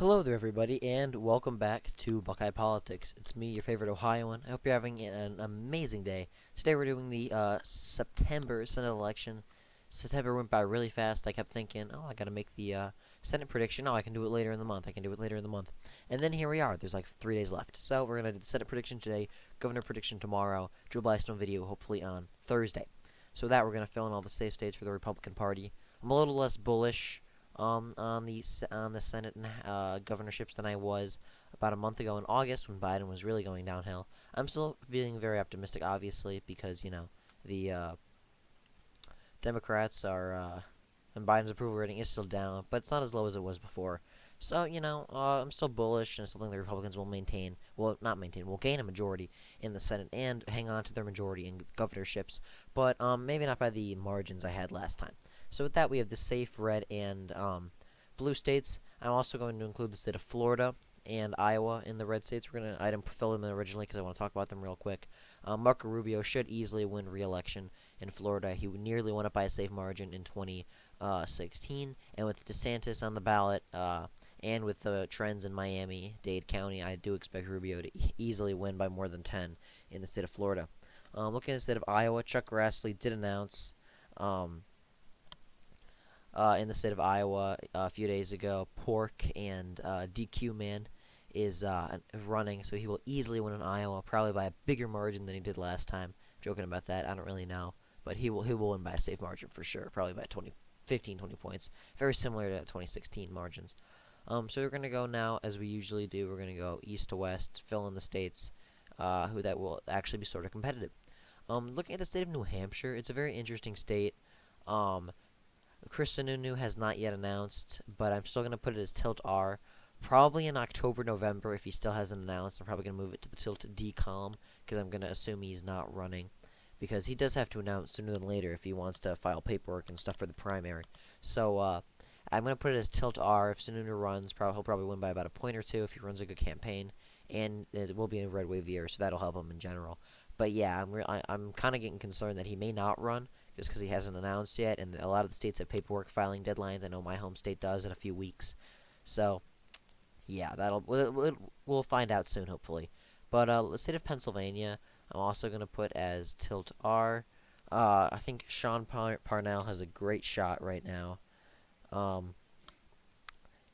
Hello there, everybody, and welcome back to Buckeye Politics. It's me, your favorite Ohioan. I hope you're having an amazing day. Today we're doing the September Senate election. September went by really fast. I kept thinking, oh, I gotta make the Senate prediction. Oh, I can do it later in the month. I can do it later in the month. And then here we are. There's like 3 days left. So we're gonna do the Senate prediction today, Governor prediction tomorrow, Joe Blystone video hopefully on Thursday. So with that, we're gonna fill in all the safe states for the Republican Party. I'm a little less bullish on the Senate and governorships than I was about a month ago in August when Biden was really going downhill. I'm still feeling very optimistic, obviously, because the Democrats are and Biden's approval rating is still down, but it's not as low as it was before. So I'm still bullish, and still think the Republicans will maintain, well, not maintain, will gain a majority in the Senate and hang on to their majority in governorships, but maybe not by the margins I had last time. So with that, we have the safe red and blue states. I'm also going to include the state of Florida and Iowa in the red states. We're going to item fill them in originally because I want to talk about them real quick. Marco Rubio should easily win re-election in Florida. He nearly won it by a safe margin in 2016, and with DeSantis on the ballot, and with the trends in Miami-Dade County, I do expect Rubio to easily win by more than 10 in the state of Florida. Looking at the state of Iowa, Chuck Grassley did announce in the state of Iowa a few days ago, Pork and DQ Man is running, so he will easily win in Iowa, probably by a bigger margin than he did last time. Joking about that, I don't really know, but he will win by a safe margin for sure, probably by 15, 20 points, very similar to 2016 margins. So we're gonna go now, as we usually do. We're gonna go east to west, fill in the states who that will actually be sort of competitive. Looking at the state of New Hampshire, it's a very interesting state. Chris Sununu has not yet announced, but I'm still going to put it as Tilt R. Probably in October, November, if he still hasn't announced. I'm probably going to move it to the Tilt D column, because I'm going to assume he's not running. Because he does have to announce sooner than later if he wants to file paperwork and stuff for the primary. So, I'm going to put it as Tilt R. If Sununu runs, he'll probably win by about a point or two if he runs a good campaign. And it will be a red wave year, so that'll help him in general. But yeah, I'm kind of getting concerned that he may not run, just because he hasn't announced yet, and a lot of the states have paperwork filing deadlines. I know my home state does in a few weeks. So, yeah, we'll find out soon, hopefully. But the state of Pennsylvania, I'm also going to put as Tilt R. I think Sean Parnell has a great shot right now. Um,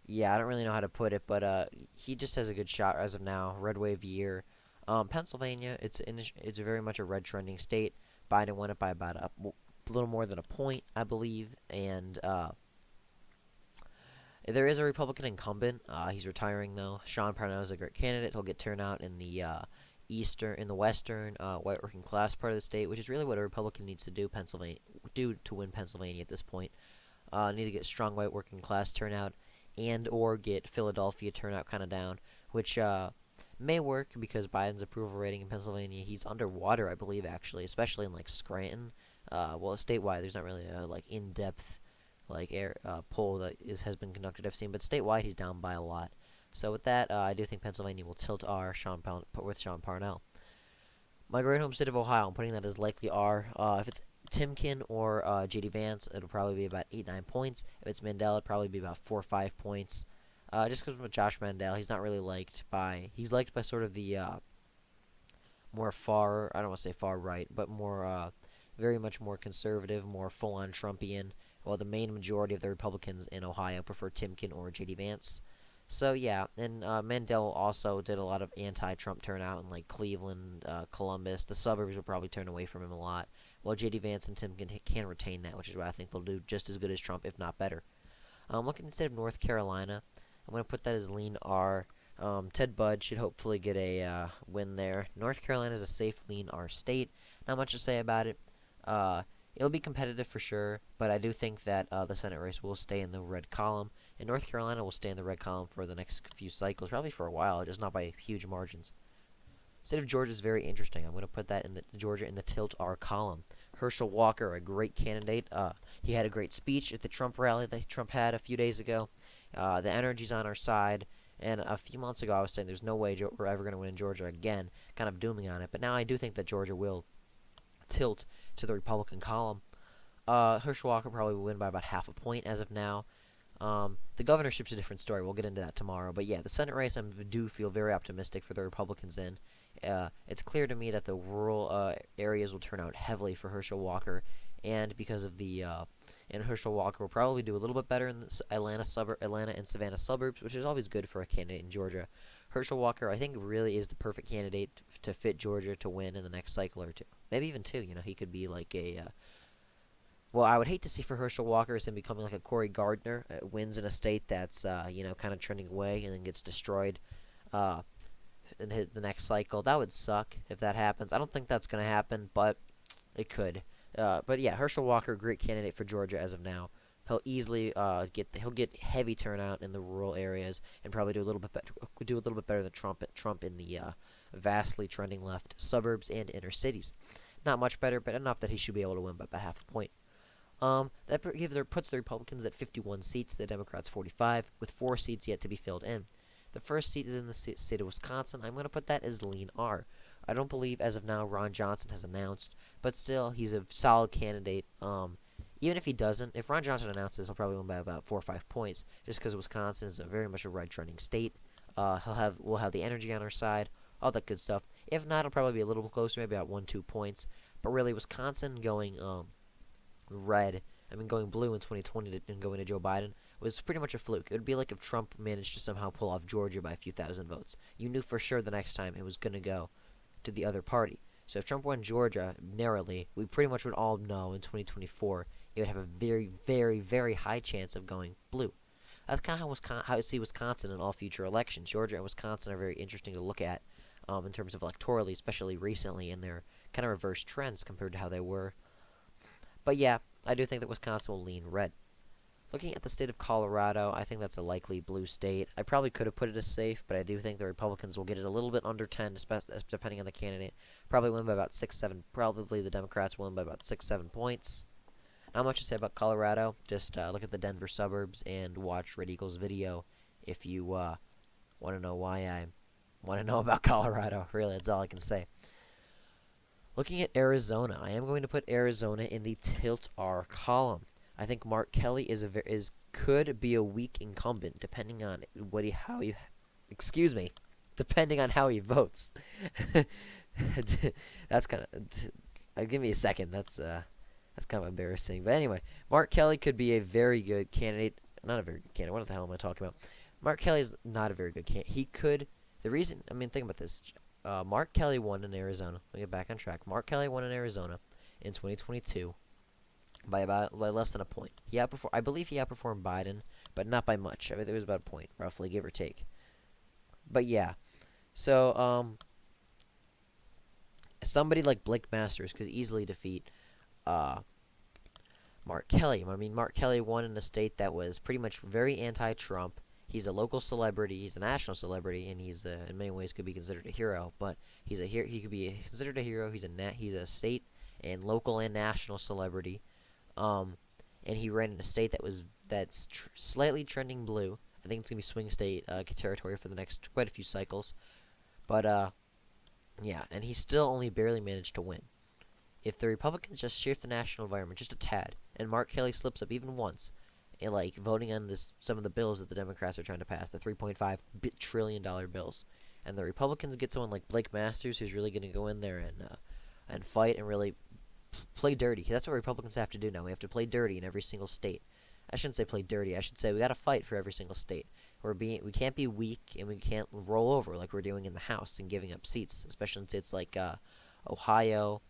yeah, I don't really know how to put it, but he just has a good shot as of now. Red wave year. Pennsylvania, it's very much a red trending state. Biden won it by about a little more than a point, I believe, and there is a Republican incumbent. He's retiring though. Sean Parnell is a great candidate. He'll get turnout in the western white working class part of the state, which is really what a Republican needs to do. Do to win Pennsylvania at this point. Need to get strong white working class turnout, and or get Philadelphia turnout kind of down, which may work because Biden's approval rating in Pennsylvania, he's underwater, I believe, actually, especially in like Scranton. Well, statewide, there's not really a like in-depth poll that has been conducted I've seen, but statewide he's down by a lot. So with that, I do think Pennsylvania will tilt R with Sean Parnell. My great home state of Ohio, I'm putting that as likely R. If it's Timken or J.D. Vance, it'll probably be about 8-9 points. If it's Mandel, it'll probably be about 4 or 5 points. Just because with Josh Mandel, he's not really he's liked by sort of the more far, I don't want to say far right, but more, very much more conservative, more full-on Trumpian, while the main majority of the Republicans in Ohio prefer Timken or J.D. Vance. So, yeah, and Mandel also did a lot of anti-Trump turnout in, like, Cleveland, Columbus. The suburbs will probably turn away from him a lot, while J.D. Vance and Timken can retain that, which is why I think they'll do just as good as Trump, if not better. Looking at the state of North Carolina, I'm going to put that as lean R. Ted Budd should hopefully get a win there. North Carolina is a safe lean R state. Not much to say about it. It'll be competitive for sure, but I do think that the Senate race will stay in the red column, and North Carolina will stay in the red column for the next few cycles, probably for a while, just not by huge margins. State of Georgia is very interesting. I'm going to put that in the Georgia in the tilt R column. Herschel Walker, a great candidate. He had a great speech at the Trump rally that Trump had a few days ago. The energy's on our side. And a few months ago, I was saying there's no way we're ever going to win in Georgia again, kind of dooming on it. But now I do think that Georgia will tilt to the Republican column. Herschel Walker probably will win by about half a point as of now. The governorship's a different story. We'll get into that tomorrow. But yeah, the Senate race, I do feel very optimistic for the Republicans in. It's clear to me that the rural areas will turn out heavily for Herschel Walker, and because of and Herschel Walker will probably do a little bit better in the Atlanta and Savannah suburbs, which is always good for a candidate in Georgia. Herschel Walker, I think, really is the perfect candidate to fit Georgia to win in the next cycle or two, maybe even two. He could be like a well, I would hate to see for Herschel Walker him becoming like a Cory Gardner, wins in a state that's kind of trending away and then gets destroyed uh, in the next cycle. That would suck if that happens. I don't think that's going to happen, but it could. But yeah, Herschel Walker, great candidate for Georgia as of now. He'll easily get heavy turnout in the rural areas and probably do a little bit better than Trump in the vastly trending left suburbs and inner cities. Not much better, but enough that he should be able to win by about half a point. Puts the Republicans at 51 seats, the Democrats 45, with 4 seats yet to be filled in. The first seat is in the state of Wisconsin. I'm going to put that as lean R. I don't believe, as of now, Ron Johnson has announced, but still, he's a solid candidate. Even if he doesn't, if Ron Johnson announces, he'll probably win by about 4 or 5 points, just because Wisconsin is very much a right-trending state. We'll have the energy on our side, all that good stuff. If not, it'll probably be a little closer, maybe about 1-2 points. But really, Wisconsin going going blue in 2020 and going to Joe Biden was pretty much a fluke. It would be like if Trump managed to somehow pull off Georgia by a few thousand votes. You knew for sure the next time it was going to go to the other party. So if Trump won Georgia narrowly, we pretty much would all know in 2024 it would have a very, very, very high chance of going blue. That's kind of how I see Wisconsin in all future elections. Georgia and Wisconsin are very interesting to look at in terms of electorally, especially recently, and their kind of reverse trends compared to how they were. But yeah, I do think that Wisconsin will lean red. Looking at the state of Colorado, I think that's a likely blue state. I probably could have put it as safe, but I do think the Republicans will get it a little bit under 10, depending on the candidate. Probably win by about 6-7. Probably the Democrats will win by about 6-7 points. Not much to say about Colorado. Just look at the Denver suburbs and watch Red Eagle's video if you want to know why I want to know about Colorado. Really, that's all I can say. Looking at Arizona, I am going to put Arizona in the tilt R column. I think Mark Kelly could be a weak incumbent depending on depending on how he votes. That's kind of give me a second. That's kind of embarrassing. But anyway, Mark Kelly could be a very good candidate. Not a very good candidate. What the hell am I talking about? Mark Kelly is not a very good candidate. Think about this. Mark Kelly won in Arizona. Let me get back on track. Mark Kelly won in Arizona in 2022 by less than a point. I believe he outperformed Biden, but not by much. I mean, it was about a point, roughly, give or take. But yeah, so somebody like Blake Masters could easily defeat Mark Kelly. I mean, Mark Kelly won in a state that was pretty much very anti-Trump. He's a local celebrity. He's a national celebrity, and he's in many ways could be considered a hero. But he could be considered a hero. He's a state and local and national celebrity. And he ran in a state that's slightly trending blue. I think it's gonna be swing state territory for the next quite a few cycles. But yeah, and he still only barely managed to win. If the Republicans just shift the national environment just a tad, and Mark Kelly slips up even once, and like voting on some of the bills that the Democrats are trying to pass, the $3.5 trillion bills, and the Republicans get someone like Blake Masters who's really going to go in there and fight and really play dirty. That's what Republicans have to do now. We have to play dirty in every single state. I shouldn't say play dirty. I should say we got to fight for every single state. We can't be weak, and we can't roll over like we're doing in the House and giving up seats, especially in states like Ohio.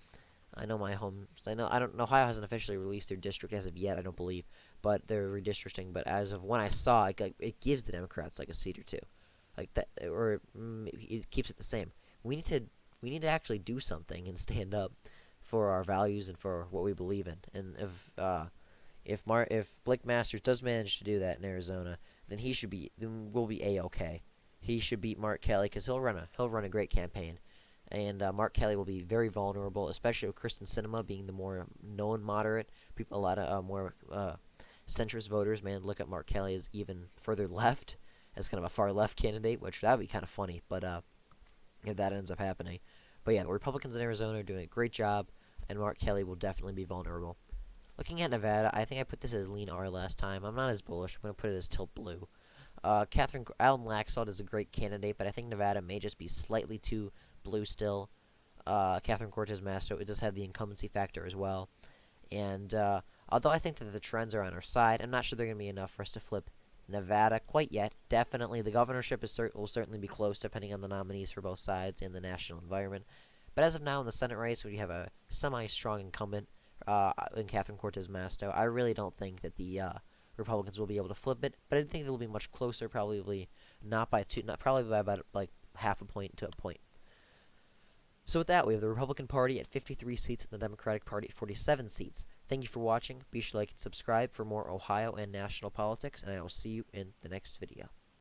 Ohio hasn't officially released their district as of yet, I don't believe, but they're redistricting. But as of when I saw, it gives the Democrats like a seat or two, like that, or it keeps it the same. We need to actually do something and stand up for our values and for what we believe in. And if Blake Masters does manage to do that in Arizona, then we'll be A-OK. He should beat Mark Kelly because he'll run a great campaign. And Mark Kelly will be very vulnerable, especially with Kristen Sinema being the more known moderate. A lot of more centrist voters may look at Mark Kelly as even further left, as kind of a far left candidate, which that would be kind of funny. But if that ends up happening. But yeah, the Republicans in Arizona are doing a great job, and Mark Kelly will definitely be vulnerable. Looking at Nevada, I think I put this as lean R last time. I'm not as bullish. I'm going to put it as tilt blue. Alan Laxalt is a great candidate, but I think Nevada may just be slightly too blue still. Catherine Cortez Masto, it does have the incumbency factor as well. And although I think that the trends are on our side, I'm not sure they're going to be enough for us to flip Nevada quite yet. Definitely, the governorship will certainly be close depending on the nominees for both sides and the national environment. But as of now, in the Senate race, we have a semi-strong incumbent in Catherine Cortez Masto. I really don't think that the Republicans will be able to flip it, but I think it'll be much closer. Probably not by two, not probably by about like half a point to a point. So with that, we have the Republican Party at 53 seats and the Democratic Party at 47 seats. Thank you for watching. Be sure to like and subscribe for more Ohio and national politics, and I will see you in the next video.